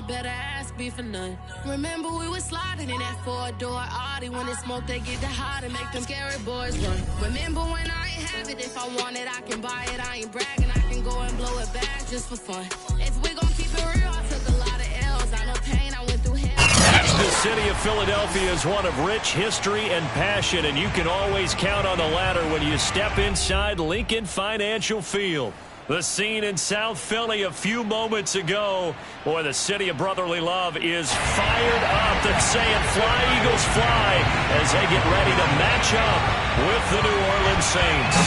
better ask me for none. Remember we was sliding in that four-door Audi. When it's smoke, they get the hot and make them scary boys run. Remember when I ain't have it, if I want it, I can buy it. I ain't bragging, I can go and blow it back just for fun. If we gon' keep it real, I took a lot of L's. I know pain, I went through hell. The city of Philadelphia is one of rich history and passion, and you can always count on the latter when you step inside Lincoln Financial Field. The scene in South Philly a few moments ago. Boy, the city of brotherly love is fired up. They're saying fly, Eagles, fly, as they get ready to match up with the New Orleans Saints.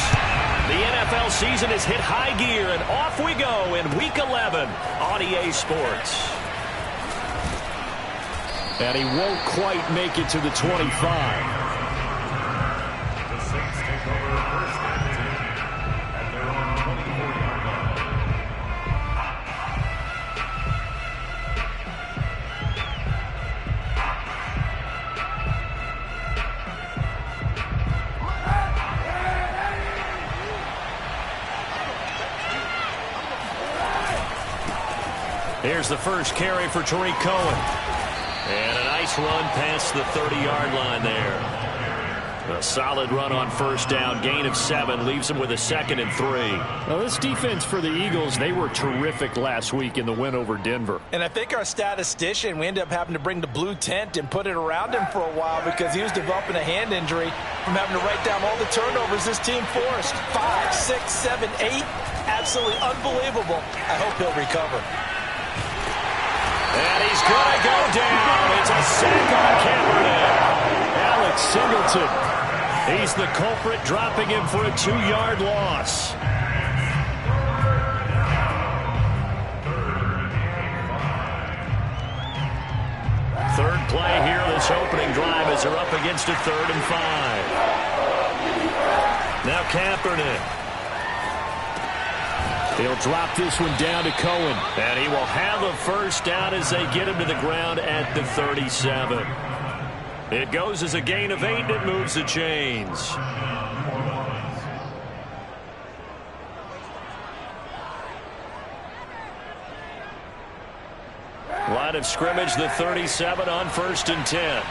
The NFL season has hit high gear, and off we go in Week 11 on EA Sports. And he won't quite make it to the 25. Here's the first carry for Tariq Cohen. And a nice run past the 30-yard line there. A solid run on first down. Gain of 7 leaves him with a 2nd and 3. Well, this defense for the Eagles, they were terrific last week in the win over Denver. And I think our statistician, we ended up having to bring the blue tent and put it around him for a while because he was developing a hand injury from having to write down all the turnovers this team forced. 5, 6, 7, 8. Absolutely unbelievable. I hope he'll recover. And he's going to go down. It's a sack on Kaepernick. Alex Singleton. He's the culprit, dropping him for a 2-yard loss. Third play here, this opening drive, as they're up against a 3rd and 5. Now Kaepernick. They'll drop this one down to Cohen. And he will have a first down as they get him to the ground at the 37. It goes as a gain of 8, and it moves the chains. Line of scrimmage, the 37 on 1st and 10.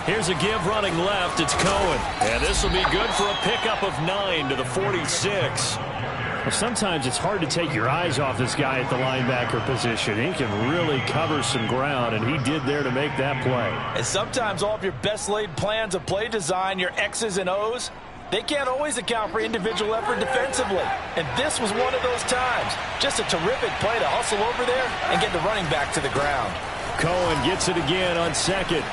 Here's a give running left. It's Cohen. And this will be good for a pickup of 9 to the 46. Well, sometimes it's hard to take your eyes off this guy at the linebacker position. He can really cover some ground, and he did there to make that play. And sometimes all of your best laid plans of play design, your X's and O's, they can't always account for individual effort defensively. And this was one of those times. Just a terrific play to hustle over there and get the running back to the ground. Cohen gets it again on 2nd.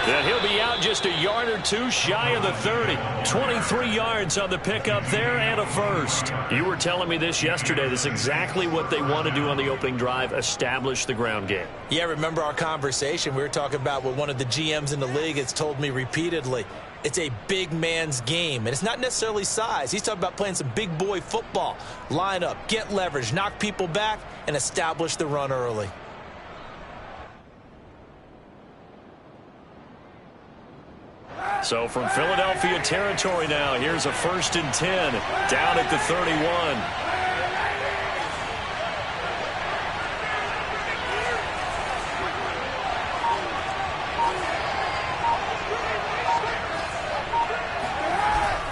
And he'll be out just a yard or 2 shy of the 30. 23 yards on the pickup there and a first. You were telling me this yesterday. This is exactly what they want to do on the opening drive, establish the ground game. Yeah, remember our conversation. We were talking about what one of the GMs in the league has told me repeatedly. It's a big man's game, and it's not necessarily size. He's talking about playing some big boy football. Line up, get leverage, knock people back, and establish the run early. So from Philadelphia territory now, here's a 1st and 10 down at the 31.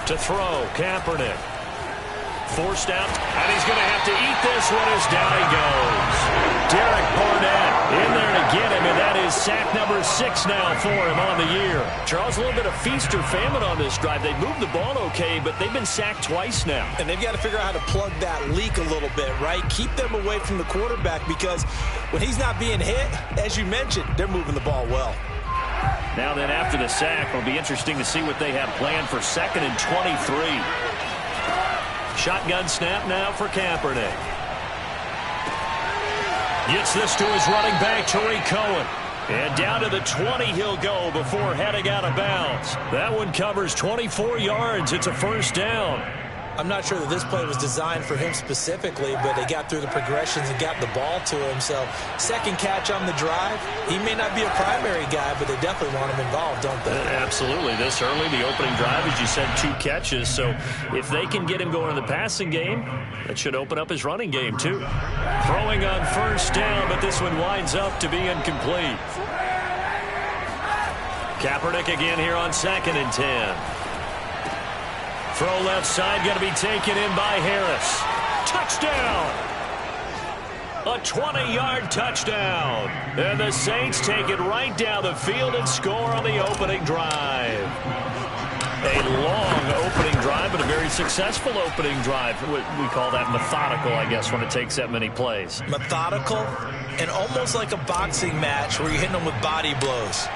To throw, Kaepernick. Forced out, and he's going to have to eat this one as down he goes. Derek Barnett in there to get him, and that is sack number 6 now for him on the year. Charles, a little bit of feast or famine on this drive. They moved the ball okay, but they've been sacked twice now. And they've got to figure out how to plug that leak a little bit, right? Keep them away from the quarterback because when he's not being hit, as you mentioned, they're moving the ball well. Now then, after the sack, it'll be interesting to see what they have planned for 2nd and 23. Shotgun snap now for Kaepernick. Gets this to his running back, Tariq Cohen. And down to the 20 he'll go before heading out of bounds. That one covers 24 yards. It's a first down. I'm not sure that this play was designed for him specifically, but they got through the progressions and got the ball to him. So second catch on the drive. He may not be a primary guy, but they definitely want him involved, don't they? Absolutely. This early, the opening drive, as you said, 2 catches. So if they can get him going in the passing game, that should open up his running game too. Throwing on first down, but this one winds up to be incomplete. Kaepernick again here on 2nd and 10. Throw left side, going to be taken in by Harris. Touchdown! A 20-yard touchdown. And the Saints take it right down the field and score on the opening drive. A long opening drive, but a very successful opening drive. We call that methodical, I guess, when it takes that many plays. Methodical and almost like a boxing match where you're hitting them with body blows.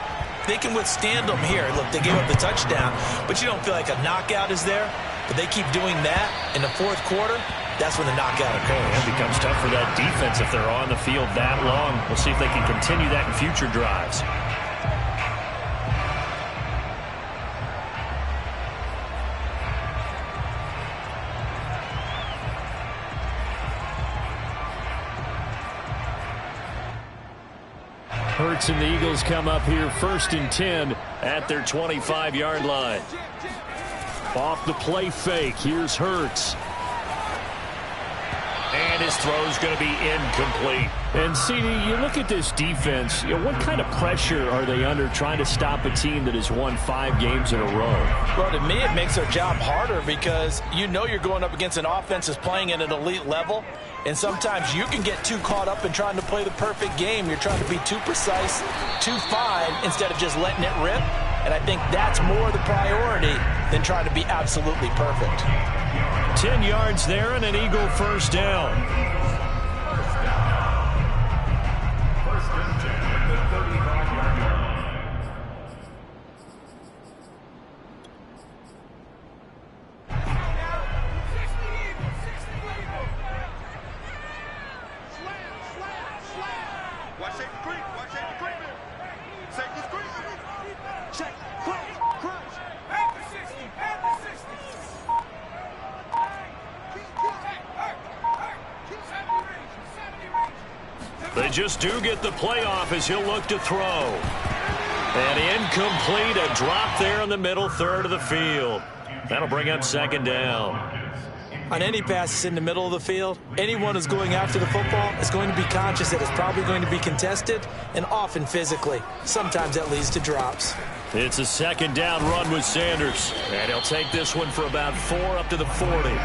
They can withstand them here. Look, they gave up the touchdown, but you don't feel like a knockout is there. But they keep doing that in the 4th quarter. That's when the knockout occurs. It becomes tough for that defense if they're on the field that long. We'll see if they can continue that in future drives. Hurts and the Eagles come up here 1st and 10 at their 25-yard line. Off the play fake, here's Hurts. And his throw's going to be incomplete. And, CD, you look at this defense, what kind of pressure are they under trying to stop a team that has won 5 games in a row? Well, to me, it makes their job harder because you know you're going up against an offense that's playing at an elite level. And sometimes you can get too caught up in trying to play the perfect game. You're trying to be too precise, too fine, instead of just letting it rip. And I think that's more the priority than trying to be absolutely perfect. 10 yards there and an Eagle first down. They just do get the playoff as he'll look to throw. And incomplete, a drop there in the middle third of the field. That'll bring up 2nd down. On any passes in the middle of the field, anyone who's going after the football is going to be conscious that it's probably going to be contested and often physically. Sometimes that leads to drops. It's a 2nd down run with Sanders. And he'll take this one for about 4 up to the 40.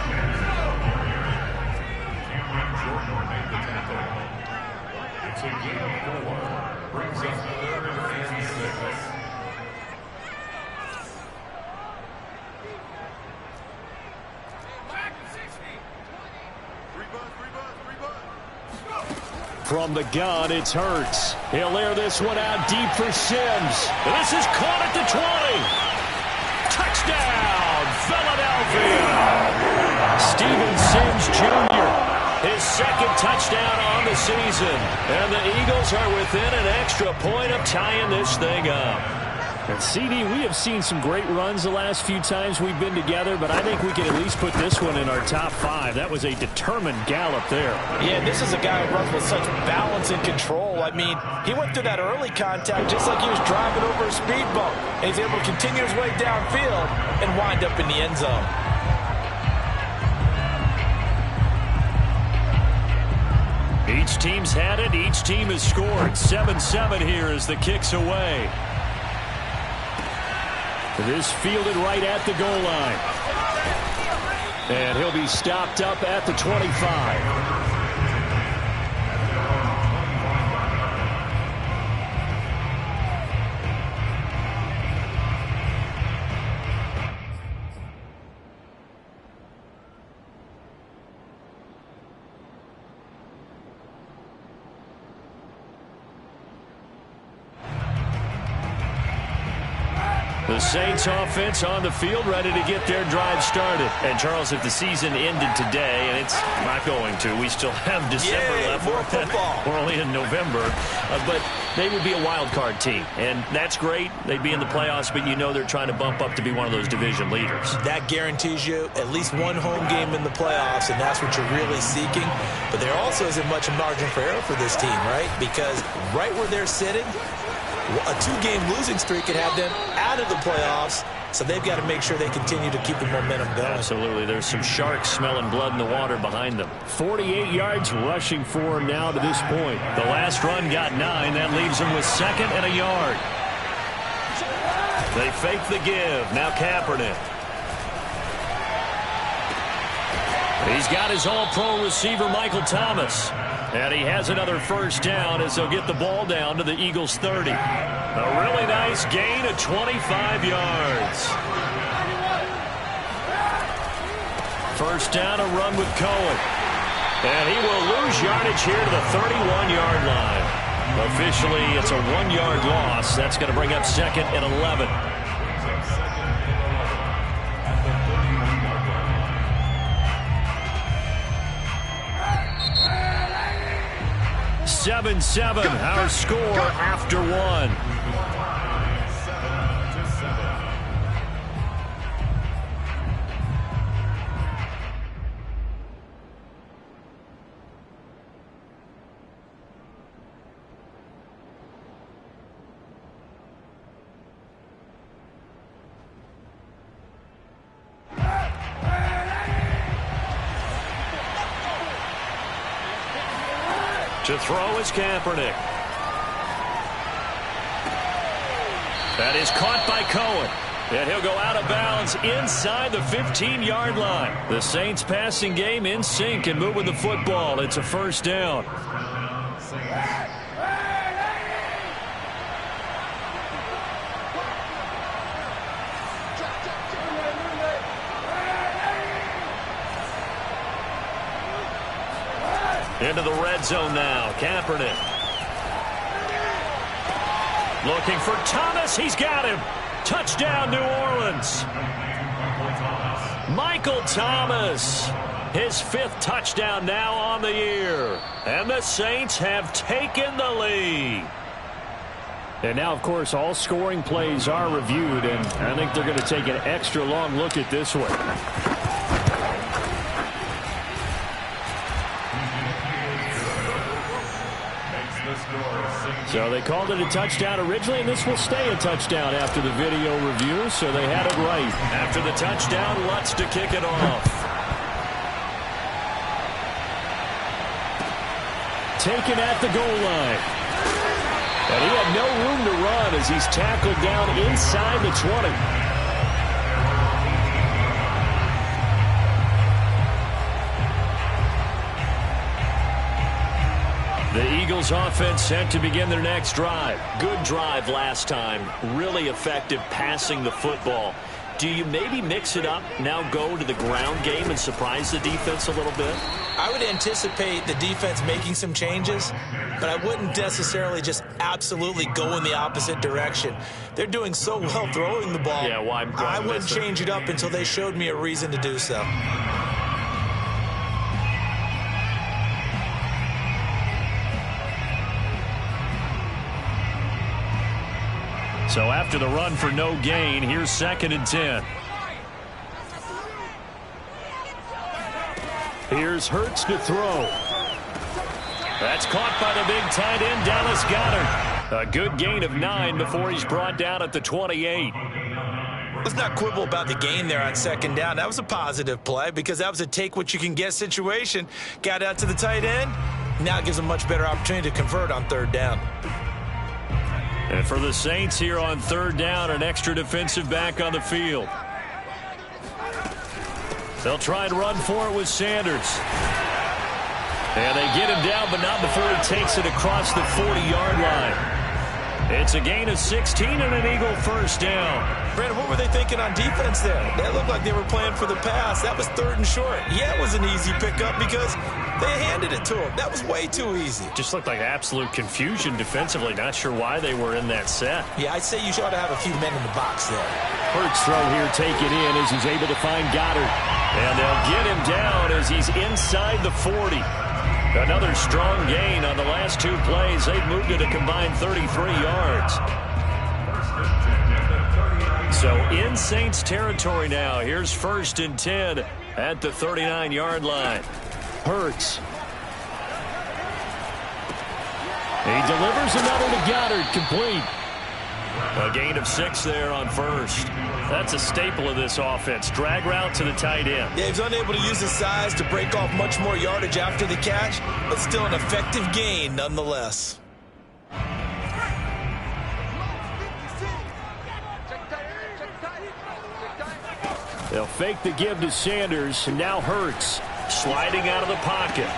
From the gun, it's Hurts. He'll air this one out deep for Sims. And this is caught at the 20. Touchdown, Philadelphia. Steven Sims Jr., his 2nd touchdown on the season. And the Eagles are within an extra point of tying this thing up. And CD, we have seen some great runs the last few times we've been together, but I think we can at least put this one in our top 5. That was a determined gallop there. Yeah, this is a guy who runs with such balance and control. I mean, he went through that early contact just like he was driving over a speed bump. And he's able to continue his way downfield and wind up in the end zone. Each team's had it. Each team has scored. 7-7 here as the kick's away. It is fielded right at the goal line. And he'll be stopped up at the 25. The Saints offense on the field, ready to get their drive started. And, Charles, if the season ended today, and it's not going to, we still have December left. More football. We're only in November. But they would be a wild card team, and that's great. They'd be in the playoffs, but you know they're trying to bump up to be one of those division leaders. That guarantees you at least one home game in the playoffs, and that's what you're really seeking. But there also isn't much margin for error for this team, right? Because right where they're sitting, a two-game losing streak could have them out of the playoffs, so they've got to make sure they continue to keep the momentum going. Absolutely. There's some sharks smelling blood in the water behind them. 48 yards rushing for him now to this point. The last run got 9. That leaves him with 2nd and a yard. They fake the give. Now Kaepernick. He's got his all-pro receiver, Michael Thomas. And he has another first down as they'll get the ball down to the Eagles' 30. A really nice gain of 25 yards. First down, a run with Cohen. And he will lose yardage here to the 31-yard line. Officially, it's a 1-yard loss. That's going to bring up 2nd and 11. 7-7, our score after 1. To throw is Kaepernick. That is caught by Cohen. And he'll go out of bounds inside the 15-yard line. The Saints passing game in sync and moving the football. It's a first down. Into the red zone now. Kaepernick. Looking for Thomas. He's got him. Touchdown, New Orleans. Michael Thomas. His 5th touchdown now on the year. And the Saints have taken the lead. And now, of course, all scoring plays are reviewed, and I think they're going to take an extra long look at this one. So they called it a touchdown originally, and this will stay a touchdown after the video review, so they had it right. After the touchdown, Lutz to kick it off. Taken at the goal line. And he had no room to run as he's tackled down inside the 20. The Eagles offense set to begin their next drive. Good drive last time. Really effective passing the football. Do you maybe mix it up, now go to the ground game and surprise the defense a little bit? I would anticipate the defense making some changes, but I wouldn't necessarily just absolutely go in the opposite direction. They're doing so well throwing the ball. Yeah, why I wouldn't change it up until they showed me a reason to do so. So after the run for no gain, here's 2nd and 10. Here's Hurts to throw. That's caught by the big tight end, Dallas Goedert. A good gain of 9 before he's brought down at the 28. Let's not quibble about the gain there on 2nd down. That was a positive play because that was a take-what-you-can-get situation. Got out to the tight end. Now it gives a much better opportunity to convert on 3rd down. And for the Saints here on 3rd down, an extra defensive back on the field. They'll try and run for it with Sanders. And they get him down, but not before he takes it across the 40-yard line. It's a gain of 16 and an Eagle first down. Brandon, what were they thinking on defense there? They looked like they were playing for the pass. That was 3rd and short. Yeah, it was an easy pickup because they handed it to him. That was way too easy. Just looked like absolute confusion defensively. Not sure why they were in that set. Yeah, I'd say you ought to have a few men in the box there. Hurts throw here, take it in as he's able to find Goddard. And they'll get him down as he's inside the 40. Another strong gain on the last 2 plays. They've moved it a combined 33 yards. So in Saints territory now. Here's 1st and 10 at the 39-yard line. Hurts. He delivers another to Goddard, complete. A gain of 6 there on 1st. That's a staple of this offense. Drag route to the tight end. Yeah, he's unable to use his size to break off much more yardage after the catch, but still an effective gain nonetheless. They'll fake the give to Sanders, and now Hurts sliding out of the pocket.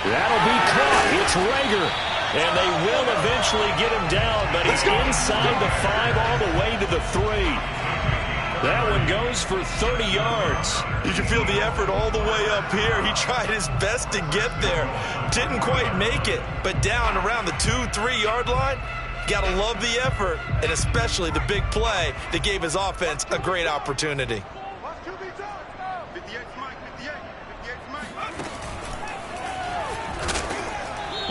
That'll be caught. It's Rager. And they will eventually get him down, but he's inside the 5 all the way to the 3. That one goes for 30 yards. You can feel the effort all the way up here. He tried his best to get there. Didn't quite make it, but down around the 2-3 yard line. Gotta love the effort, and especially the big play that gave his offense a great opportunity.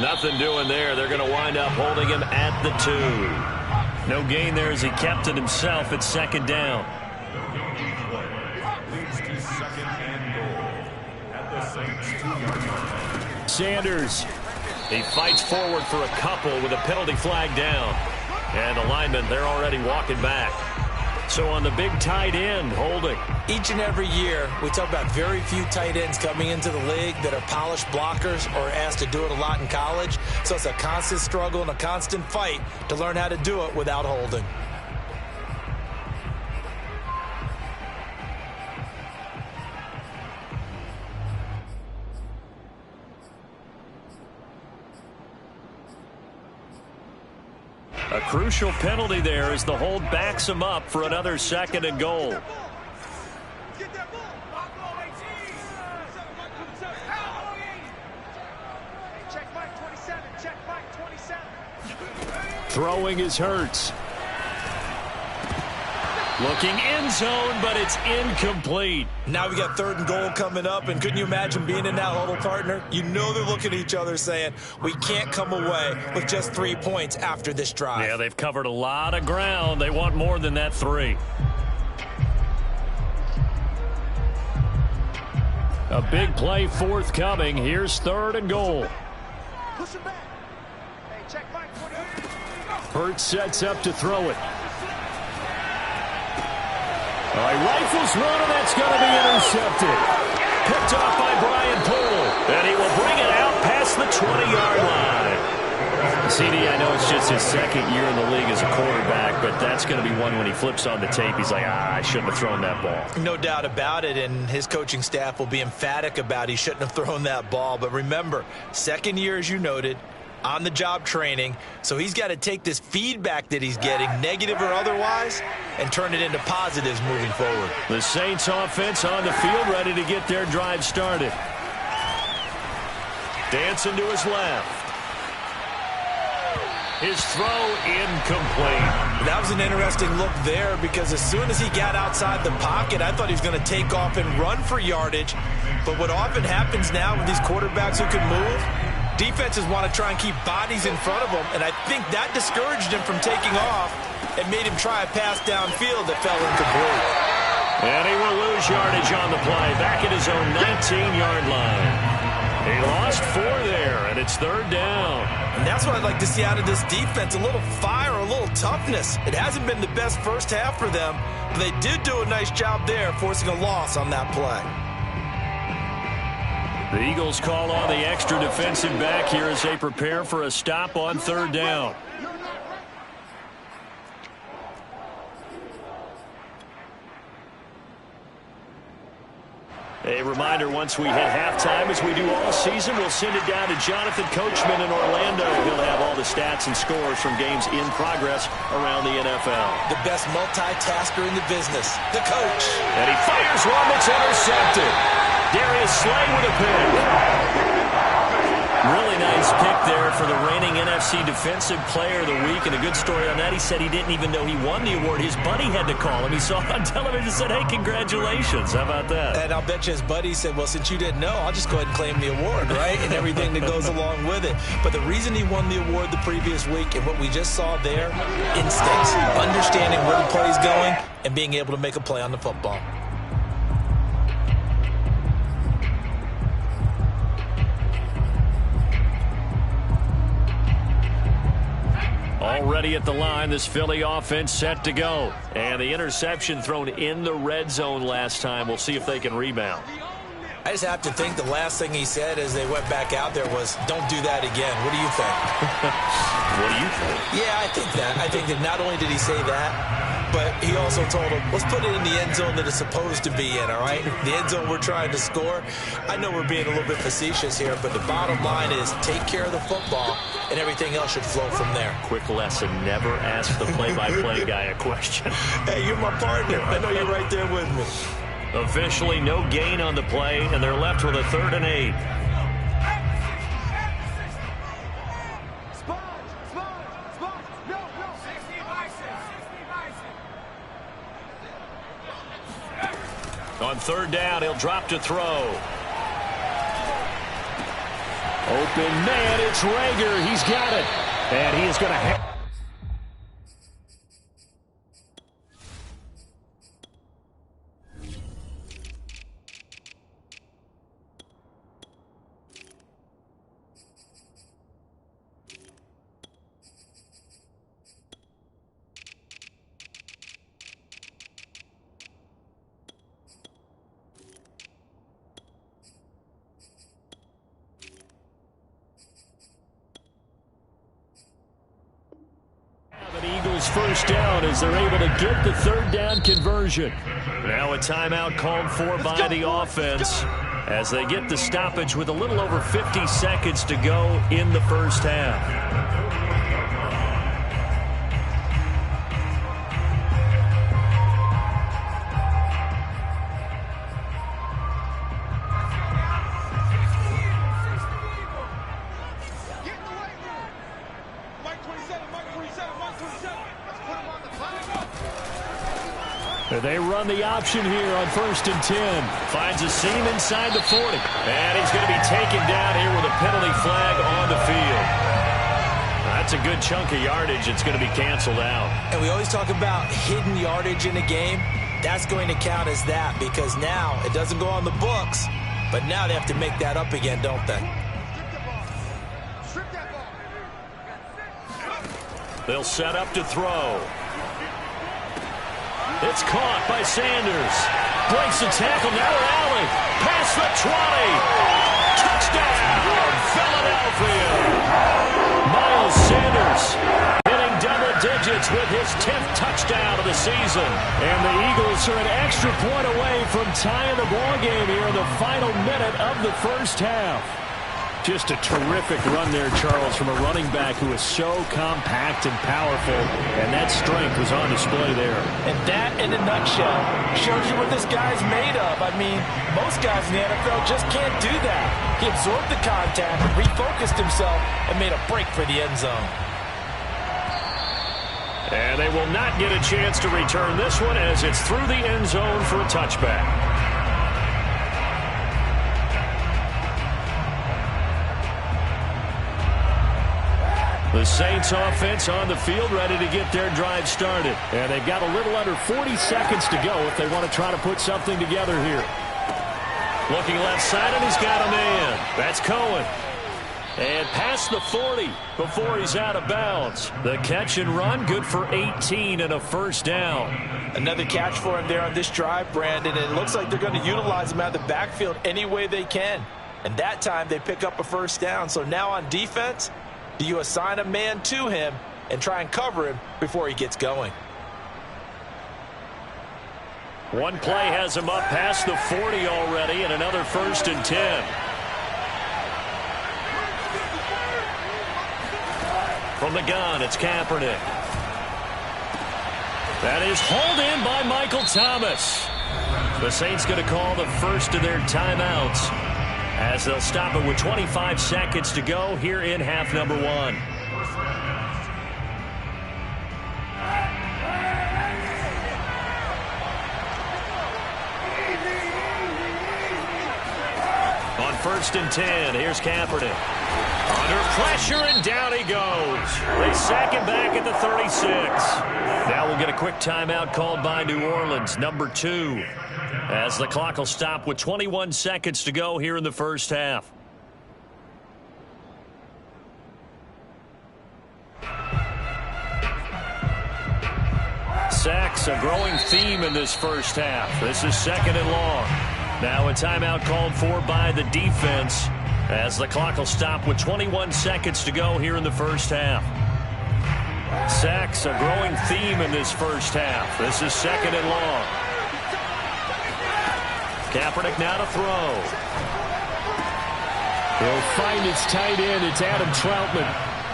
Nothing doing there. They're going to wind up holding him at the 2. No gain there as he kept it himself at 2nd down. Sanders. He fights forward for a couple with a penalty flag down. And the linemen, they're already walking back. So on the big tight end, holding. Each and every year, we talk about very few tight ends coming into the league that are polished blockers or asked to do it a lot in college. So it's a constant struggle and a constant fight to learn how to do it without holding. A crucial penalty there as the hold backs him up for another 2nd and goal. Throwing is Hurts. Looking end zone, but it's incomplete. Now we got 3rd and goal coming up, and couldn't you imagine being in that huddle, partner? You know they're looking at each other saying, we can't come away with just 3 points after this drive. Yeah, they've covered a lot of ground. They want more than that 3. A big play forthcoming. Here's 3rd and goal. Hurts sets up to throw it. All right, rifles one, and that's going to be intercepted. Picked off by Brian Poole. And he will bring it out past the 20-yard line. CD, I know it's just his 2nd year in the league as a quarterback, but that's going to be one when he flips on the tape. He's like, I shouldn't have thrown that ball. No doubt about it, and his coaching staff will be emphatic about he shouldn't have thrown that ball. But remember, 2nd year, as you noted, on-the-job training, so he's got to take this feedback that he's getting, negative or otherwise, and turn it into positives moving forward. The Saints offense on the field, ready to get their drive started. Dancing to his left. His throw incomplete. That was an interesting look there because as soon as he got outside the pocket, I thought he was going to take off and run for yardage. But what often happens now with these quarterbacks who can move, defenses want to try and keep bodies in front of them, and I think that discouraged him from taking off and made him try a pass downfield that fell incomplete. And he will lose yardage on the play, back at his own 19-yard line. He lost 4 there, and it's 3rd down. And that's what I'd like to see out of this defense, a little fire, a little toughness. It hasn't been the best first half for them, but they did do a nice job there, forcing a loss on that play. The Eagles call on the extra defensive back here as they prepare for a stop on 3rd down. A reminder, once we hit halftime, as we do all season, we'll send it down to Jonathan Coachman in Orlando. He'll have all the stats and scores from games in progress around the NFL. The best multitasker in the business, the coach. And he fires one that's intercepted. Darius Slay with a pick. Really nice pick there for the reigning NFC Defensive Player of the Week. And a good story on that, he said he didn't even know he won the award. His buddy had to call him. He saw it on television and said, hey, congratulations. How about that? And I'll bet you his buddy said, well, since you didn't know, I'll just go ahead and claim the award, right? And everything that goes along with it. But the reason he won the award the previous week and what we just saw there, instincts, understanding where the play is going and being able to make a play on the football. Already at the line, this Philly offense set to go. And the interception thrown in the red zone last time. We'll see if they can rebound. I just have to think the last thing he said as they went back out there was, don't do that again. What do you think? What do you think? Yeah, I think that. I think that not only did he say that, but he also told him, let's put it in the end zone that it's supposed to be in, all right? The end zone we're trying to score. I know we're being a little bit facetious here, but the bottom line is take care of the football, and everything else should flow from there. Quick lesson, never ask the play-by-play guy a question. Hey, you're my partner. I know you're right there with me. Officially no gain on the play, and they're left with a 3rd and 8. On 3rd down, he'll drop to throw. Open man, it's Rager. He's got it. And he is going to... First down as they're able to get the 3rd down conversion. Now a timeout called for by the offense as they get the stoppage with a little over 50 seconds to go in the first half. They run the option here on 1st and 10. Finds a seam inside the 40. And he's going to be taken down here with a penalty flag on the field. That's a good chunk of yardage. It's going to be canceled out. And we always talk about hidden yardage in a game. That's going to count as that because now it doesn't go on the books, but now they have to make that up again, don't they? They'll set up to throw. It's caught by Sanders. Breaks the tackle. Now Allen. Past the 20. Touchdown, Philadelphia. Miles Sanders hitting double digits with his 10th touchdown of the season. And the Eagles are an extra point away from tying the ball game here in the final minute of the first half. Just a terrific run there, Charles, from a running back who is so compact and powerful, and that strength was on display there. And that, in a nutshell, shows you what this guy's made of. I mean, most guys in the NFL just can't do that. He absorbed the contact, refocused himself, and made a break for the end zone. And they will not get a chance to return this one as it's through the end zone for a touchback. The Saints offense on the field ready to get their drive started. And they've got a little under 40 seconds to go if they want to try to put something together here. Looking left side, and he's got a man. That's Cohen. And past the 40 before he's out of bounds. The catch and run, good for 18 and a first down. Another catch for him there on this drive, Brandon. And it looks like they're going to utilize him out of the backfield any way they can. And that time they pick up a first down. So now on defense, do you assign a man to him and try and cover him before he gets going? One play has him up past the 40 already, and another 1st and 10. From the gun, it's Kaepernick. That is hauled in by Michael Thomas. The Saints going to call the first of their timeouts as they'll stop it with 25 seconds to go here in half number 1. On 1st and 10, here's Kaepernick. Under pressure, and down he goes. They sack him back at the 36. Now we'll get a quick timeout called by New Orleans, number 2, as the clock will stop with 21 seconds to go here in the first half. Sacks, a growing theme in this first half. This is 2nd and long. Now a timeout called for by the defense as the clock will stop with 21 seconds to go here in the first half. Sacks, a growing theme in this first half. This is 2nd and long. Kaepernick now to throw. He'll find his tight end. It's Adam Troutman.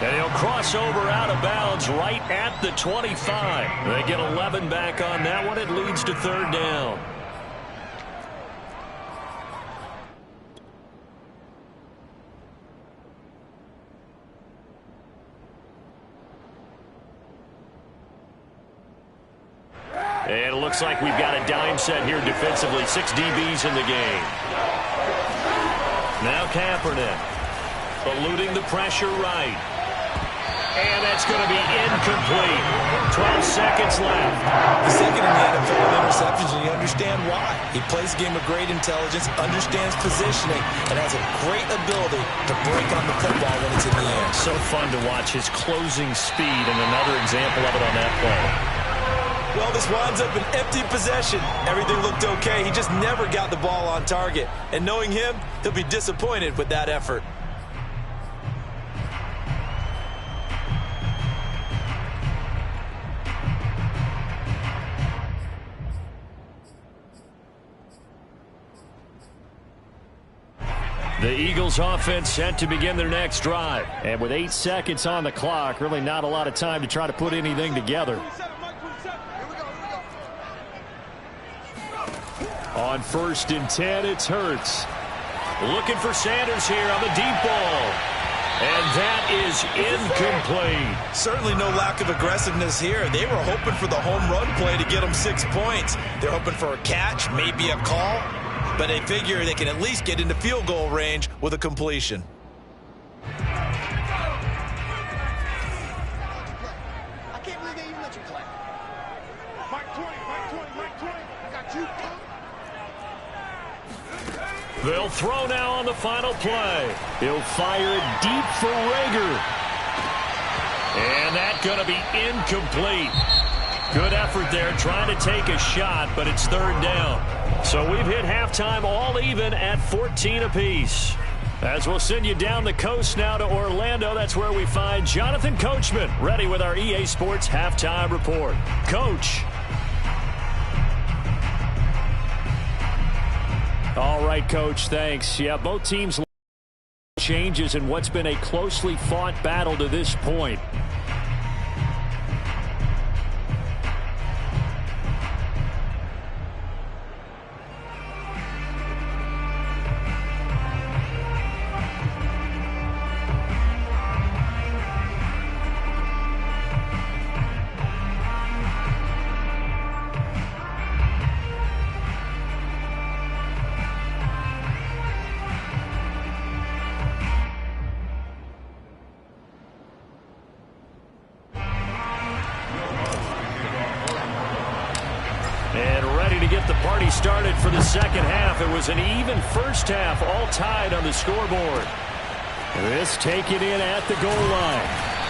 And he'll cross over out of bounds right at the 25. They get 11 back on that one. It leads to 3rd down. And it looks like we've got a dime set here defensively. 6 DBs in the game. Now Kaepernick eluding the pressure right. And that's going to be incomplete. 12 seconds left. The second in the NFL in interceptions, and you understand why. He plays a game of great intelligence, understands positioning, and has a great ability to break on the football when it's in the air. So fun to watch his closing speed, and another example of it on that play. Well, this winds up an empty possession. Everything looked okay. He just never got the ball on target. And knowing him, he'll be disappointed with that effort. The Eagles offense set to begin their next drive. And with 8 seconds on the clock, really not a lot of time to try to put anything together. On 1st and 10, it's Hurts. Looking for Sanders here on the deep ball. And that is incomplete. Certainly no lack of aggressiveness here. They were hoping for the home run play to get them 6 points. They're hoping for a catch, maybe a call. But they figure they can at least get into field goal range with a completion. I can't believe they even let you play. Mike 20, Mike 20, Mike 20. I got you. They'll throw now on the final play. He'll fire it deep for Rager. And that's going to be incomplete. Good effort there trying to take a shot, but it's 3rd down. So we've hit halftime all even at 14 apiece. As we'll send you down the coast now to Orlando, that's where we find Jonathan Coachman ready with our EA Sports Halftime Report. Coach. All right, Coach, thanks. Yeah, both teams changes in what's been a closely fought battle to this point. Started for the second half. It was an even first half, all tied on the scoreboard. This taken in at the goal line.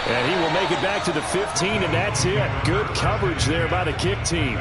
And he will make it back to the 15, and that's it. Good coverage there by the kick team.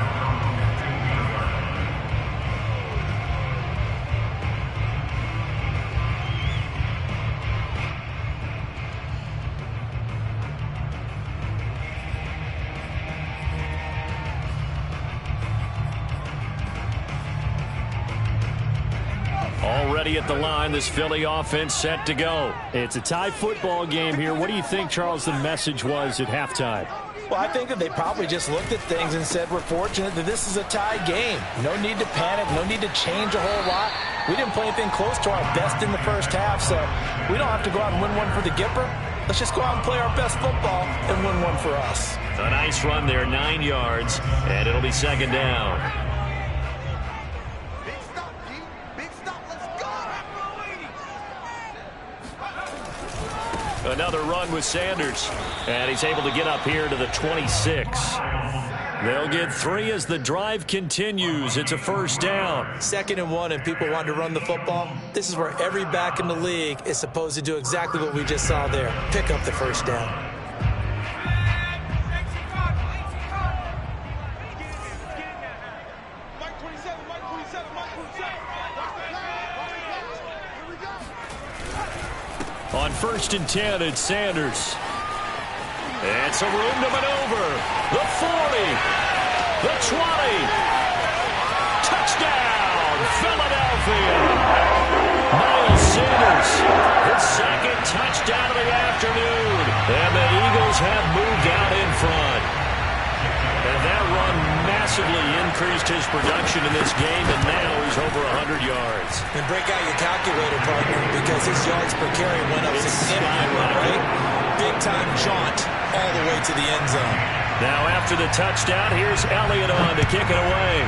ready at the line. This Philly offense set to go. It's a tie football game here. What do you think, Charles, the message was at halftime? Well, I think that they probably just looked at things and said, we're fortunate that this is a tie game. No need to panic. No need to change a whole lot. We didn't play anything close to our best in the first half, so we don't have to go out and win one for the Gipper. Let's just go out and play our best football and win one for us. A nice run there, 9 yards, and it'll be second down. Big stop, G. Big stop. Let's go. Another run with Sanders, and he's able to get up here to the 26. They'll get 3 as the drive continues. It's a first down. 2nd and 1, and people want to run the football. This is where every back in the league is supposed to do exactly what we just saw there. Pick up the first down. Mike 27, Mike 27, Mike 27. On 1st and 10, it's Sanders. It's a room to maneuver. The 40. The 20. Touchdown, Philadelphia. Miles Sanders, his 2nd touchdown of the afternoon. And the Eagles have moved out in front. And that run massively increased his production in this game, and now he's over 100 yards. And break out your calculator, partner, because his yards per carry went up significantly, right? Big-time jaunt all the way to the end zone. Now after the touchdown, here's Elliott on to kick it away.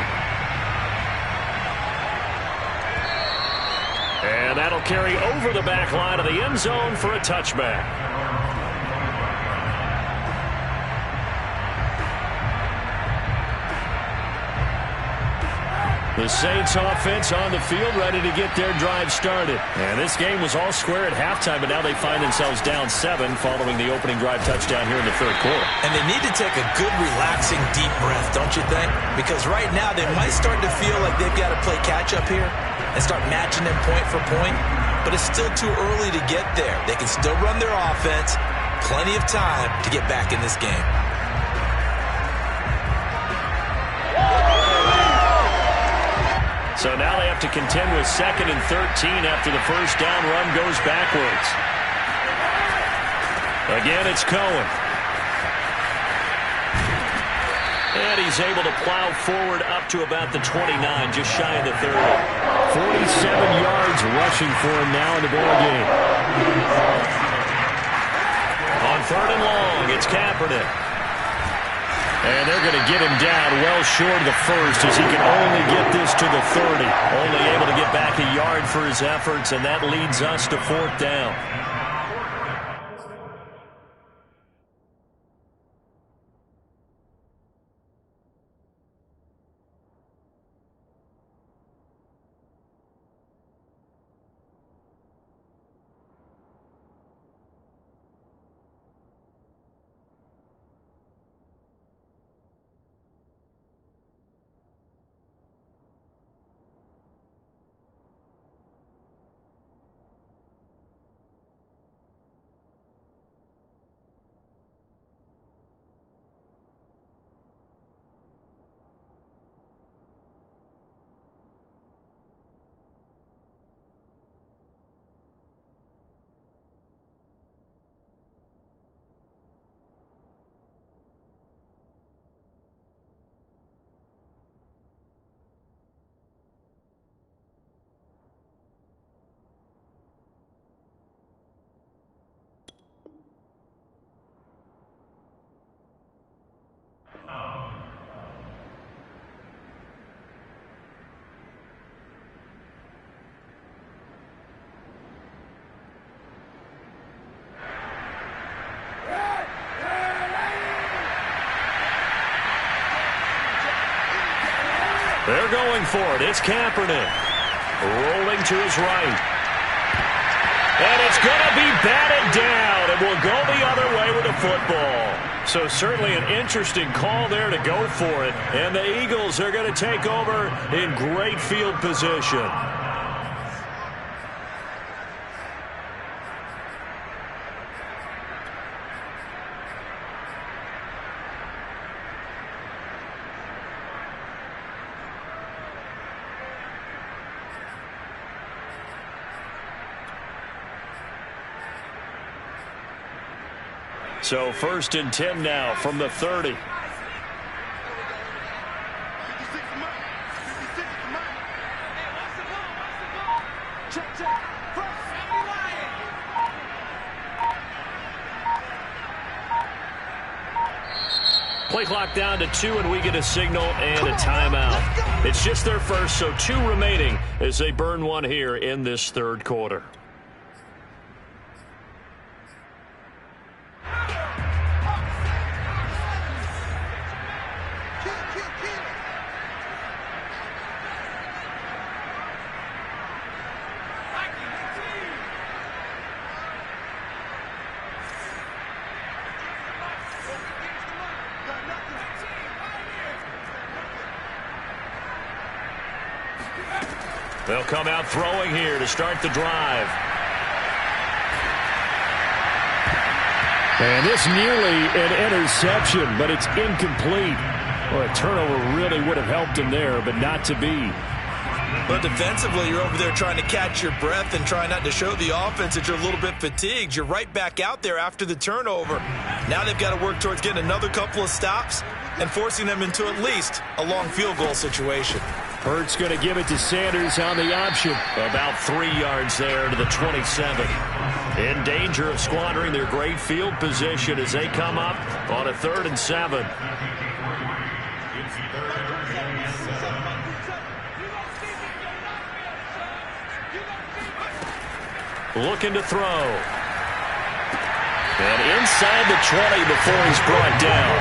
And that'll carry over the back line of the end zone for a touchback. The Saints offense on the field, ready to get their drive started. And this game was all square at halftime, but now they find themselves down 7 following the opening drive touchdown here in the 3rd quarter. And they need to take a good, relaxing, deep breath, don't you think? Because right now they might start to feel like they've got to play catch-up here and start matching them point for point. But it's still too early to get there. They can still run their offense. Plenty of time to get back in this game. So now they have to contend with 2nd and 13 after the first down run goes backwards. Again, it's Cohen. And he's able to plow forward up to about the 29, just shy of the 30. 47 yards rushing for him now in the ball game. On 3rd and long, it's Kaepernick. And they're going to get him down well short of the first as he can only get this to the 30. Only able to get back a yard for his efforts, and that leads us to 4th down. They're going for it. It's Kaepernick. Rolling to his right. And it's going to be batted down. And will go the other way with the football. So certainly an interesting call there to go for it. And the Eagles are going to take over in great field position. So 1st and 10 now from the 30. Play clock down to 2, and we get a signal and a timeout. It's just their first, so 2 remaining as they burn one here in this 3rd quarter. They'll come out throwing here to start the drive. And this nearly an interception, but it's incomplete. Well, a turnover really would have helped him there, but not to be. But defensively, you're over there trying to catch your breath and try not to show the offense that you're a little bit fatigued. You're right back out there after the turnover. Now they've got to work towards getting another couple of stops and forcing them into at least a long field goal situation. Hurts going to give it to Sanders on the option. About 3 yards there to the 27. In danger of squandering their great field position as they come up on a 3rd and 7. Looking to throw. And inside the 20 before he's brought down.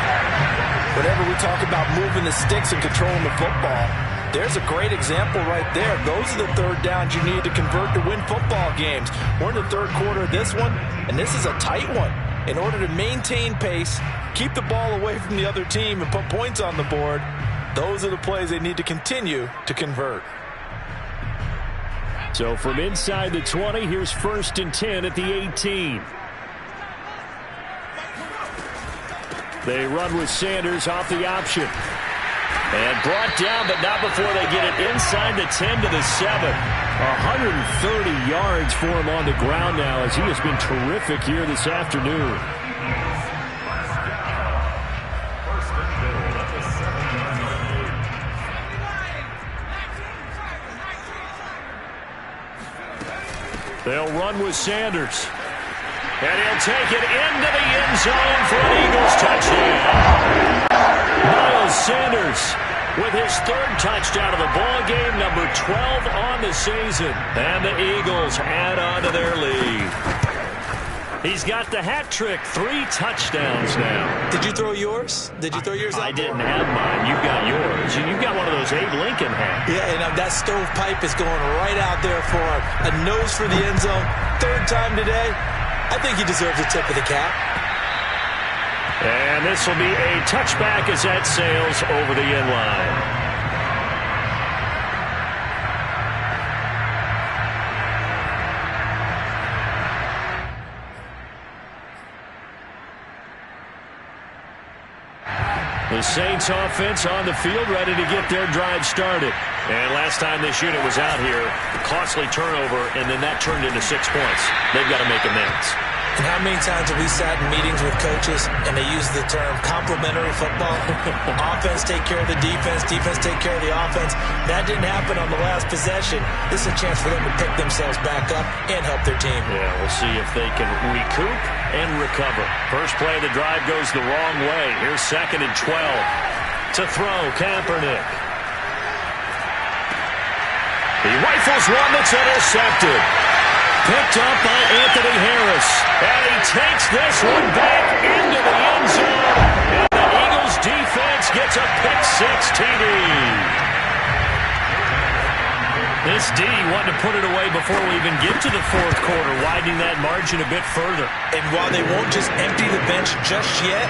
Whenever we talk about moving the sticks and controlling the football, there's a great example right there. Those are the 3rd downs you need to convert to win football games. We're in the 3rd quarter of this one, and this is a tight one. In order to maintain pace, keep the ball away from the other team, and put points on the board, those are the plays they need to continue to convert. So from inside the 20, here's 1st and 10 at the 18. They run with Sanders off the option. And brought down, but not before they get it inside the 10 to the 7. 130 yards for him on the ground now as he has been terrific here this afternoon. They'll run with Sanders. And he'll take it into the end zone for an Eagles touchdown. Miles Sanders with his 3rd touchdown of the ball game, number 12 on the season. And the Eagles add on to their lead. He's got the hat trick, 3 touchdowns now. Did you throw yours? Did you throw yours out? I didn't have mine. You've got yours. And you've got one of those Abe Lincoln hats. Yeah, and that stovepipe is going right out there for him. A nose for the end zone. 3rd time today. I think he deserves a tip of the cap. And this will be a touchback as that sails over the end line. The Saints offense on the field ready to get their drive started. And last time this unit was out here, a costly turnover, and then that turned into 6 points. They've got to make amends. And how many times have we sat in meetings with coaches and they use the term complementary football? Offense take care of the defense, defense take care of the offense. That didn't happen on the last possession. This is a chance for them to pick themselves back up and help their team. Yeah, we'll see if they can recoup and recover. First play of the drive goes the wrong way. Here's 2nd and 12. To throw, Kaepernick. He rifles one that's intercepted. Picked up by Anthony Harris. And he takes this one back into the end zone. And the Eagles defense gets a pick-6 TD. This D wanted to put it away before we even get to the 4th quarter, widening that margin a bit further. And while they won't just empty the bench just yet,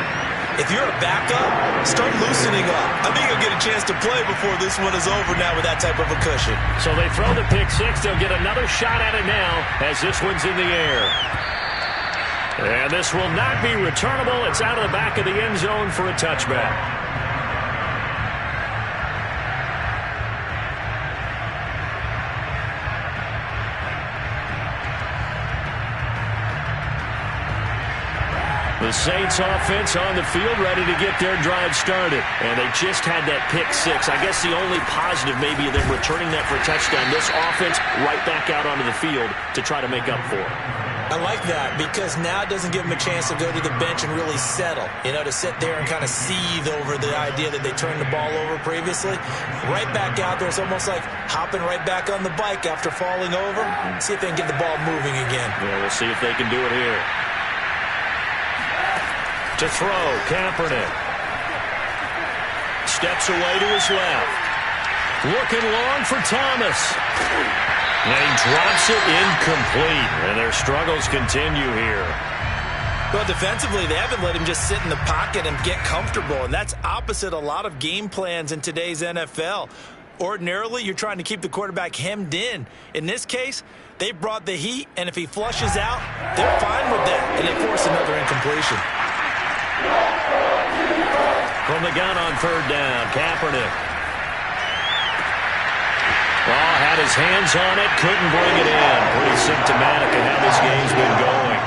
if you're a backup, start loosening up. I think you'll get a chance to play before this one is over now with that type of a cushion. So they throw the pick-6. They'll get another shot at it now as this one's in the air. And this will not be returnable. It's out of the back of the end zone for a touchback. The Saints offense on the field ready to get their drive started. And they just had that pick six. I guess the only positive maybe of them returning that for a touchdown. This offense right back out onto the field to try to make up for it. I like that because now it doesn't give them a chance to go to the bench and really settle. You know, to sit there and kind of seethe over the idea that they turned the ball over previously. Right back out there. It's almost like hopping right back on the bike after falling over. See if they can get the ball moving again. Yeah, we'll see if they can do it here. To throw, Kaepernick. Steps away to his left. Looking long for Thomas. And he drops it incomplete. And their struggles continue here. Well, defensively, they haven't let him just sit in the pocket and get comfortable. And that's opposite a lot of game plans in today's NFL. Ordinarily, you're trying to keep the quarterback hemmed in. In this case, they brought the heat. And if he flushes out, they're fine with that. And they force another incompletion. From the gun on third down, Kaepernick. Oh, had his hands on it, couldn't bring it in. Pretty symptomatic of how this game's been going.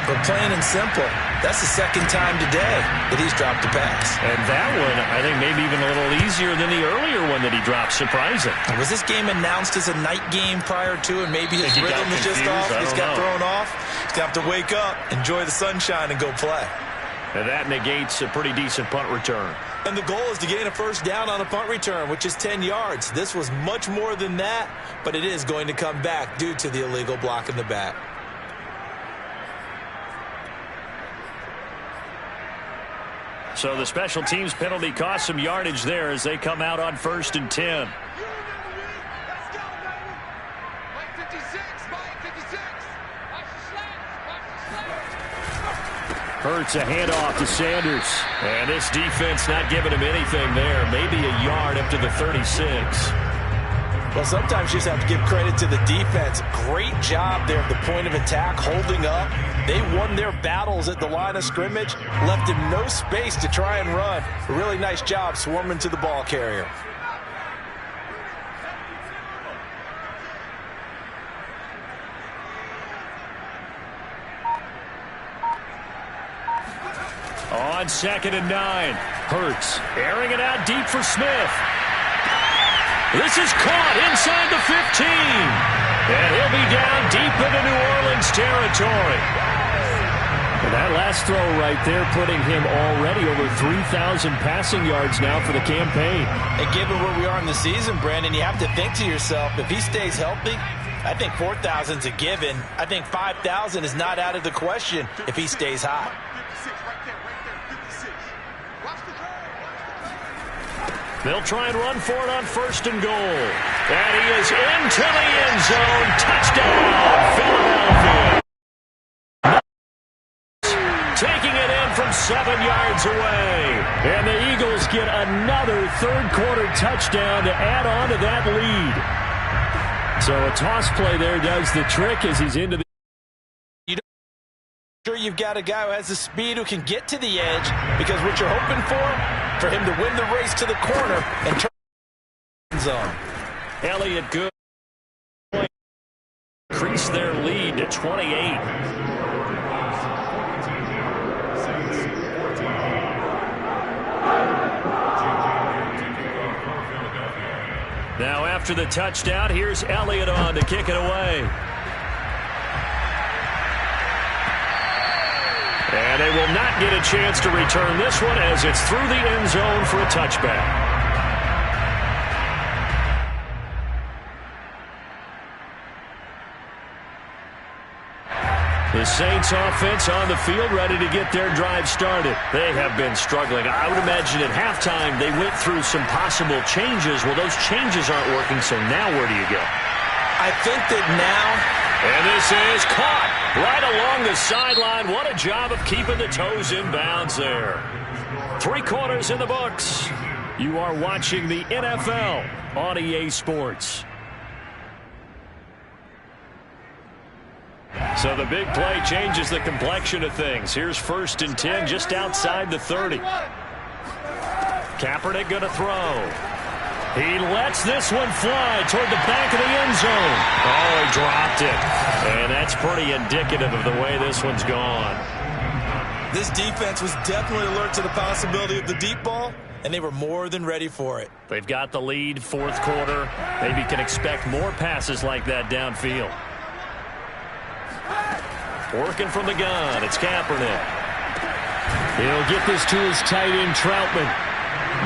But plain and simple, that's the second time today that he's dropped a pass. And that one, I think maybe even a little easier than the earlier one that he dropped. Surprising. Was this game announced as a night game prior to, and maybe his rhythm was just off? He's got thrown off. He's got to wake up, enjoy the sunshine, and go play. And that negates a pretty decent punt return. And the goal is to gain a first down on a punt return, which is 10 yards. This was much more than that, but it is going to come back due to the illegal block in the back. So the special teams penalty cost some yardage there as they come out on 1st and 10. Hurts a handoff to Sanders. And this defense not giving him anything there. Maybe a yard up to the 36. Well, sometimes you just have to give credit to the defense. Great job there at the point of attack, holding up. They won their battles at the line of scrimmage, left him no space to try and run. A really nice job swarming to the ball carrier. On 2nd and 9, Hurts airing it out deep for Smith. This is caught inside the 15. And he'll be down deep into New Orleans territory. And that last throw right there putting him already over 3,000 passing yards now for the campaign. And given where we are in the season, Brandon, you have to think to yourself, if he stays healthy, I think 4,000 is a given. I think 5,000 is not out of the question if he stays hot. They'll try and run for it on 1st and goal. And he is into the end zone. Touchdown, Philadelphia. Taking it in from 7 yards away. And the Eagles get another third-quarter touchdown to add on to that lead. So a toss play there does the trick as he's into the... Sure, you've got a guy who has the speed who can get to the edge, because what you're hoping for him to win the race to the corner and turn the end zone. Elliott good. Increase their lead to 28. Now after the touchdown, here's Elliott on to kick it away. And they will not get a chance to return this one as it's through the end zone for a touchback. The Saints offense on the field ready to get their drive started. They have been struggling. I would imagine at halftime they went through some possible changes. Well, those changes aren't working, so now where do you go? I think that now... And this is caught right along the sideline. What a job of keeping the toes in bounds there. 3 quarters in the books. You are watching the NFL on EA Sports. So the big play changes the complexion of things. Here's 1st and 10 just outside the 30. Kaepernick going to throw. He lets this one fly toward the back of the end zone. Oh, he dropped it. And that's pretty indicative of the way this one's gone. This defense was definitely alert to the possibility of the deep ball, and they were more than ready for it. They've got the lead, fourth quarter. Maybe can expect more passes like that downfield. Working from the gun, it's Kaepernick. He'll get this to his tight end, Troutman.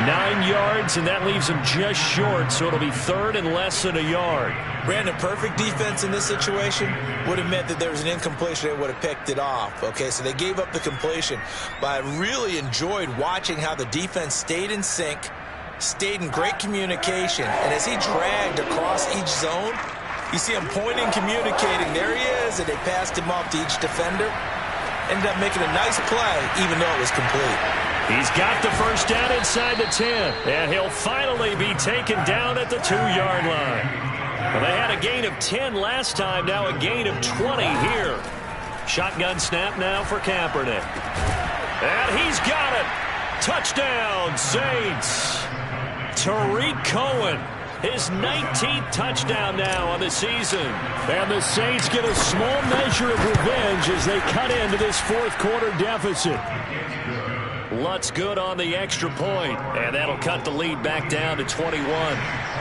9 yards, and that leaves him just short, so it'll be third and less than a yard. Brandon, perfect defense in this situation would have meant that there was an incompletion. They would have picked it off. Okay, so they gave up the completion. But I really enjoyed watching how the defense stayed in sync, stayed in great communication, and as he dragged across each zone, you see him pointing, communicating. There he is, and they passed him off to each defender. Ended up making a nice play, even though it was complete. He's got the first down inside the 10, and he'll finally be taken down at the 2-yard line. Well, they had a gain of 10 last time, now a gain of 20 here. Shotgun snap now for Kaepernick. And he's got it. Touchdown, Saints. Tariq Cohen, his 19th touchdown now on the season. And the Saints get a small measure of revenge as they cut into this fourth quarter deficit. Lutz good on the extra point, and that'll cut the lead back down to 21.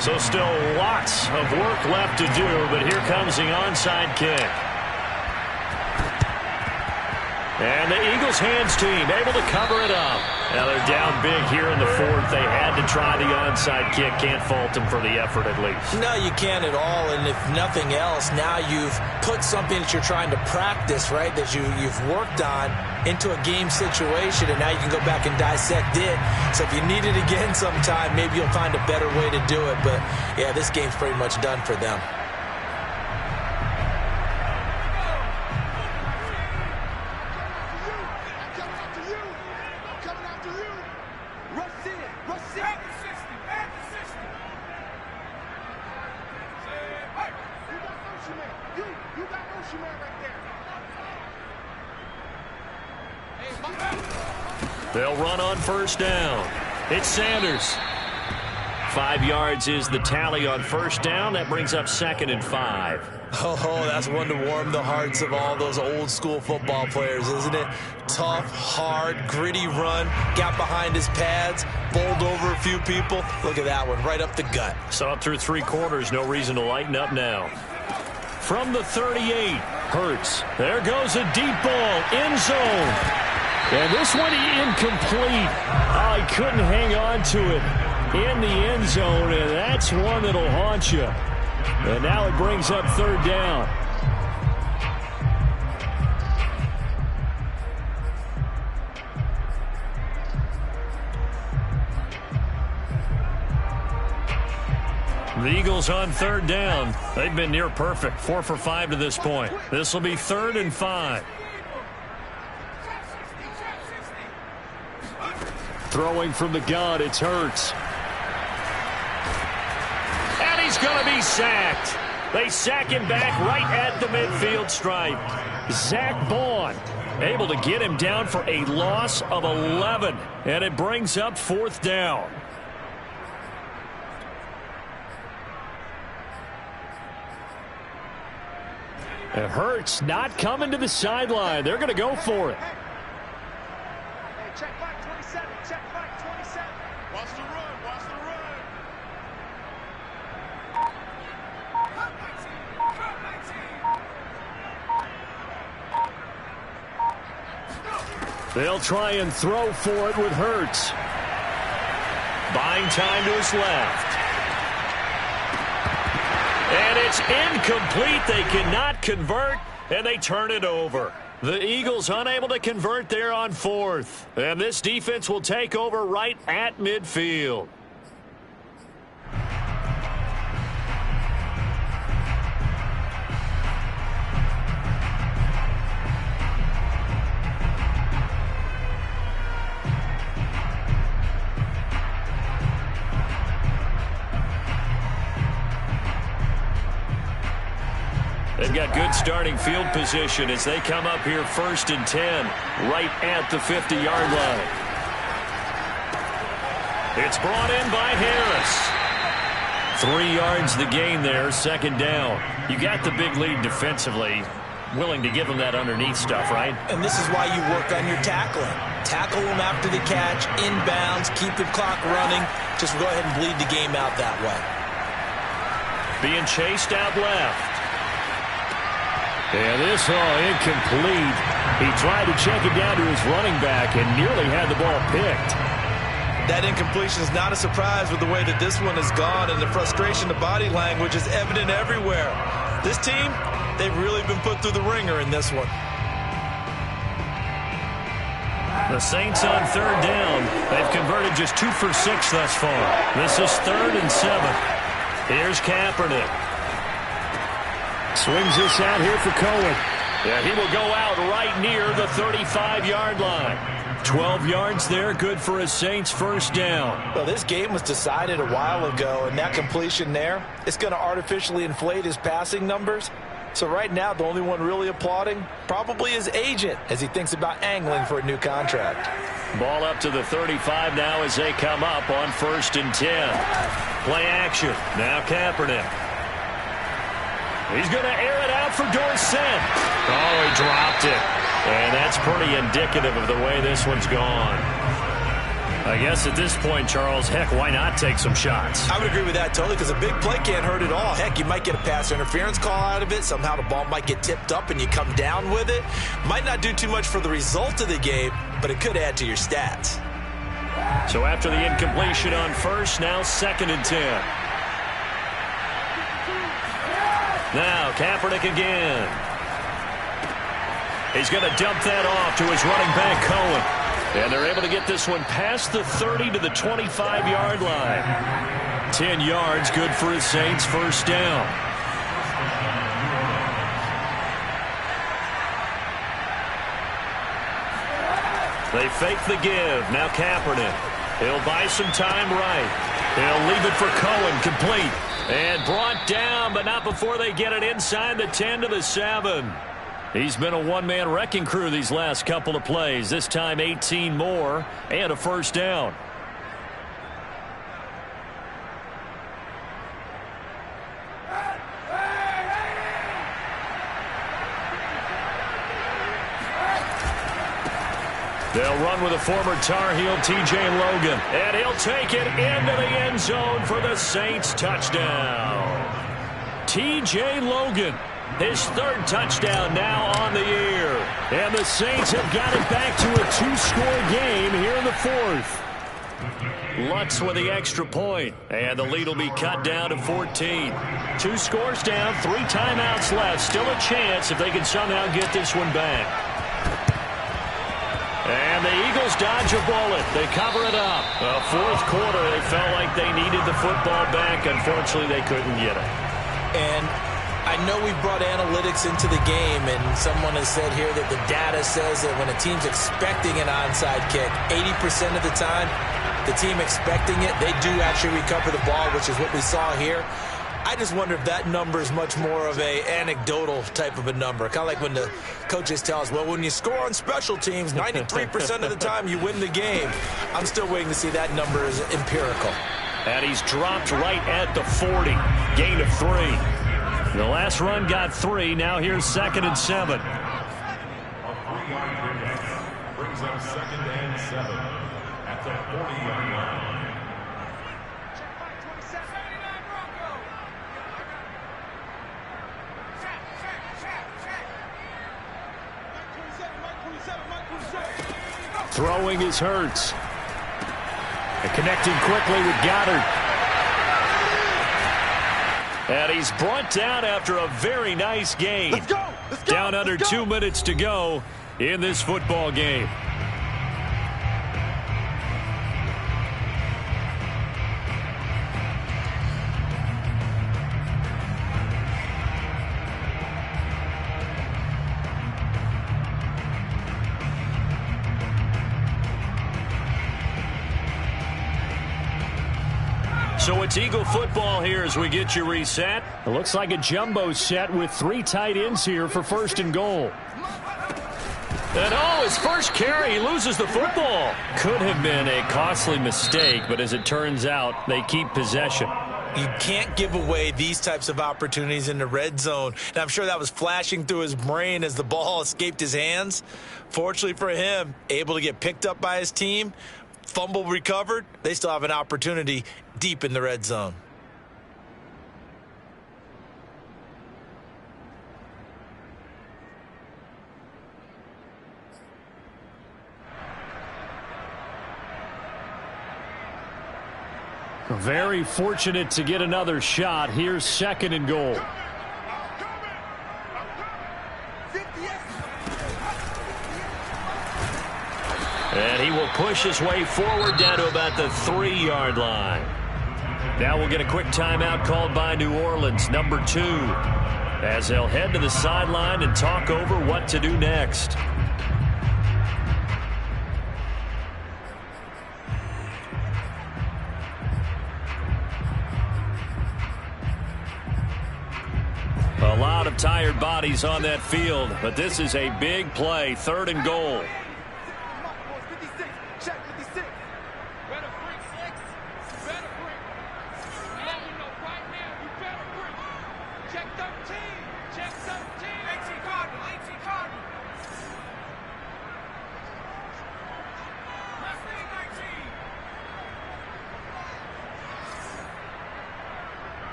So still lots of work left to do, but here comes the onside kick. And the Eagles hands team able to cover it up. Now they're down big here in the fourth. They had to try the onside kick. Can't fault them for the effort at least. No, you can't at all. And if nothing else, now you've put something that you're trying to practice, right, that you've worked on into a game situation, and now you can go back and dissect it. So if you need it again sometime, maybe you'll find a better way to do it. But, yeah, this game's pretty much done for them. They'll run on first down. It's Sanders. 5 yards is the tally on first down. That brings up 2nd and 5. Oh, that's one to warm the hearts of all those old school football players, isn't it? Tough, hard, gritty run. Got behind his pads, bowled over a few people. Look at that one, right up the gut. Saw it through 3 quarters. No reason to lighten up now. From the 38, Hurts. There goes a deep ball, end zone. And this one incomplete. Oh, he couldn't hang on to it in the end zone, and that's one that'll haunt you. And now it brings up third down. The Eagles on third down. They've been near perfect. 4 for 5 to this point. This will be 3rd and 5. Throwing from the gun, it's Hurts. And he's going to be sacked. They sack him back right at the midfield stripe. Zach Bond able to get him down for a loss of 11. And it brings up 4th down. And Hurts not coming to the sideline. They're going to go for it. Check back 27. Check back 27. Watch the run. Watch the run. They'll try and throw for it with Hurts. Buying time to his left. And it's incomplete. They cannot convert, and they turn it over. The Eagles unable to convert there on 4th. And this defense will take over right at midfield. They've got good starting field position as they come up here 1st and 10, right at the 50-yard line. It's brought in by Harris. 3 yards the gain there, 2nd down. You got the big lead defensively. willing to give him that underneath stuff, right? And this is why you work on your tackling. Tackle him after the catch, inbounds, keep the clock running. Just go ahead and bleed the game out that way. Being chased out left. And this incomplete. He tried to check it down to his running back and nearly had the ball picked. That incompletion is not a surprise with the way that this one has gone, and the frustration, the body language is evident everywhere. This team, they've really been put through the ringer in this one. The Saints on third down. They've converted just 2 for 6 thus far. This is 3rd and 7. Here's Kaepernick. Swings this out here for Cohen. Yeah, he will go out right near the 35-yard line. 12 yards there, good for a Saints first down. Well, this game was decided a while ago, and that completion there, it's going to artificially inflate his passing numbers. So right now, the only one really applauding probably his agent as he thinks about angling for a new contract. Ball up to the 35 now as they come up on 1st and 10. Play action. Now Kaepernick. He's going to air it out for Dorsett. Oh, he dropped it. And that's pretty indicative of the way this one's gone. I guess at this point, Charles, heck, why not take some shots? I would agree with that totally, because a big play can't hurt at all. Heck, you might get a pass interference call out of it. Somehow the ball might get tipped up and you come down with it. Might not do too much for the result of the game, but it could add to your stats. So after the incompletion on 1st, now 2nd and 10. Now Kaepernick again. He's going to dump that off to his running back, Cohen. And they're able to get this one past the 30 to the 25-yard line. 10 yards, good for his Saints first down. They fake the give. Now Kaepernick. He'll buy some time right. He'll leave it for Cohen, complete. And brought down, but not before they get it inside the 10 to the 7. He's been a one-man wrecking crew these last couple of plays. This time 18 more and a first down. They'll run with a former Tar Heel, T.J. Logan. And he'll take it into the end zone for the Saints touchdown. T.J. Logan. His 3rd touchdown now on the year. And the Saints have got it back to a 2-score game here in the 4th. Lutz with the extra point. And the lead will be cut down to 14. 2 scores down, 3 timeouts left. Still a chance if they can somehow get this one back. And the Eagles dodge a bullet. They cover it up. The 4th quarter, they felt like they needed the football back. Unfortunately, they couldn't get it. And I know we brought analytics into the game, and someone has said here that the data says that when a team's expecting an onside kick, 80% of the time, the team expecting it, they do actually recover the ball, which is what we saw here. I just wonder if that number is much more of a anecdotal type of a number. Kind of like when the coaches tell us, well, when you score on special teams, 93% of the time you win the game. I'm still waiting to see that number is empirical. And he's dropped right at the 40. Gain of 3. The last run got 3. Now here's 2nd and 7. Brings up 2nd and 7 at the 40-yard line. Throwing is Hurts. And connecting quickly with Goddard. And he's brought down after a very nice game. Let's go. Down under 2 minutes to go in this football game. So it's Eagle football here as we get you reset. It looks like a jumbo set with 3 tight ends here for 1st and goal. And his first carry, he loses the football. Could have been a costly mistake, but as it turns out, they keep possession. You can't give away these types of opportunities in the red zone. And I'm sure that was flashing through his brain as the ball escaped his hands. Fortunately for him, able to get picked up by his team, fumble recovered. They still have an opportunity deep in the red zone. Very fortunate to get another shot. Here's 2nd and goal. And he will push his way forward down to about the 3-yard line. Now we'll get a quick timeout called by New Orleans, number 2, as they'll head to the sideline and talk over what to do next. A lot of tired bodies on that field, but this is a big play, 3rd and goal.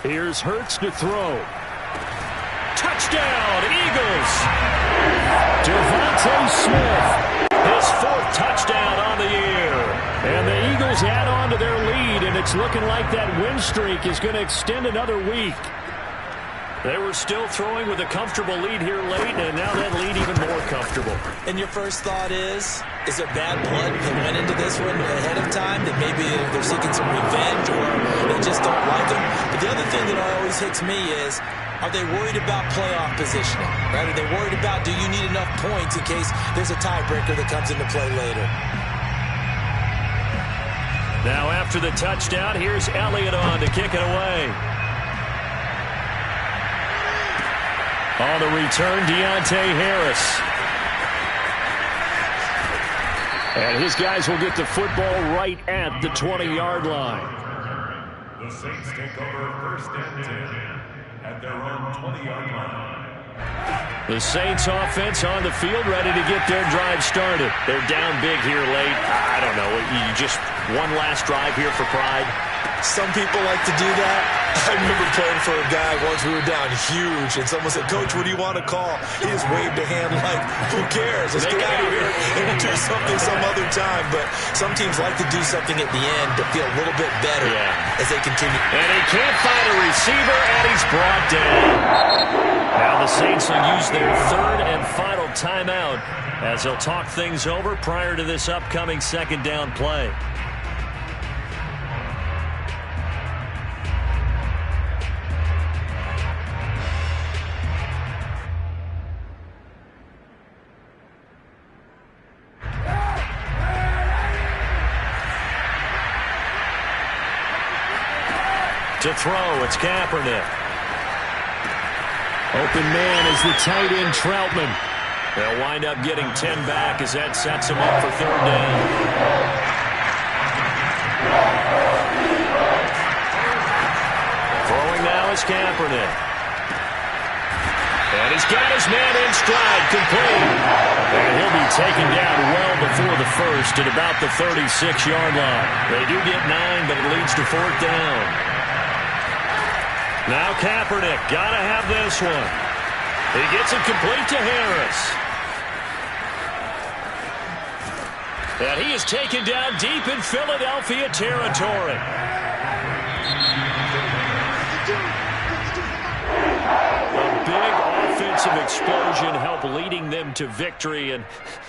Here's Hurts to throw. Touchdown, Eagles! Devontae Smith, his 4th touchdown on the year. And the Eagles add on to their lead, and it's looking like that win streak is going to extend another week. They were still throwing with a comfortable lead here late, and now that lead even more comfortable. And your first thought is there bad blood that went into this one ahead of time, that maybe they're seeking some revenge or they just don't like them? But the other thing that always hits me is, are they worried about playoff positioning? Right? Are they worried about, do you need enough points in case there's a tiebreaker that comes into play later? Now after the touchdown, here's Elliott on to kick it away. On the return, Deontay Harris. And his guys will get the football right at the 20-yard line. The Saints take over 1st and 10 at their own 20-yard line. The Saints offense on the field, ready to get their drive started. They're down big here late. I don't know. You just one last drive here for pride. Some people like to do that. I remember playing for a guy once. We were down huge, and someone said, "Coach, what do you want to call?" He just waved a hand like, "Who cares? Let's get out of here and do something some other time." But some teams like to do something at the end to feel a little bit better as they continue. And he can't find a receiver, and he's brought down. Now the Saints will use their 3rd and final timeout as they'll talk things over prior to this upcoming 2nd down play. To throw, it's Kaepernick. Open man is the tight end, Troutman. They'll wind up getting 10 back as that sets them up for 3rd down. Throwing now is Kaepernick. And he's got his man in stride, complete. And he'll be taken down well before the 1st at about the 36-yard line. They do get 9, but it leads to 4th down. Now Kaepernick, got to have this one. He gets it complete to Harris. And he is taken down deep in Philadelphia territory. A big offensive explosion helped leading them to victory. And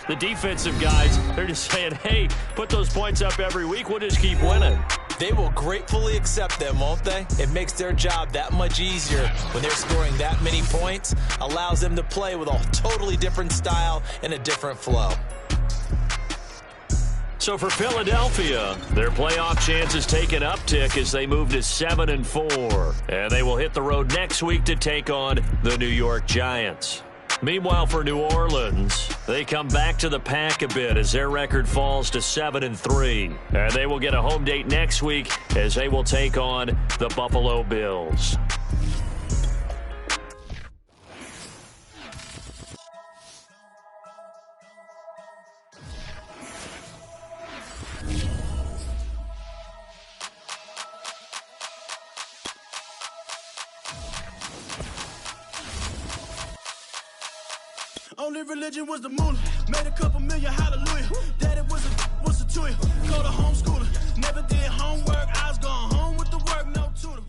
the defensive guys, they're just saying, hey, put those points up every week. We'll just keep winning. They will gratefully accept them, won't they? It makes their job that much easier when they're scoring that many points. Allows them to play with a totally different style and a different flow. So for Philadelphia, their playoff chances take an uptick as they move to 7-4. And they will hit the road next week to take on the New York Giants. Meanwhile, for New Orleans, they come back to the pack a bit as their record falls to 7-3. And they will get a home date next week as they will take on the Buffalo Bills. Only religion was the moolah. Made a couple million, hallelujah. Daddy was a tutor. Called a homeschooler. Never did homework. I was going home with the work, no tutor.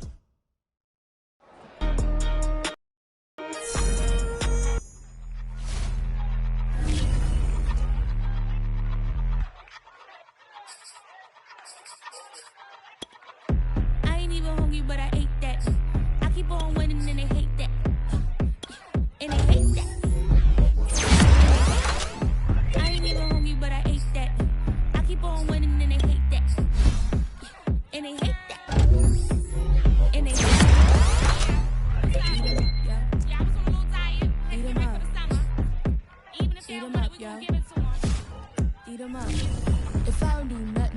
I ain't even hungry, but I ate that. I keep on winning and they hate that. And they hate that. I ain't even hungry, but I ate that. I keep on winning and they hate that. And they hate that. And they hate that. Yeah, I was on a little diet. Eat them up. For the summer. Even if they don't want it, we gon' give it to them. Eat them up. If I don't do nothing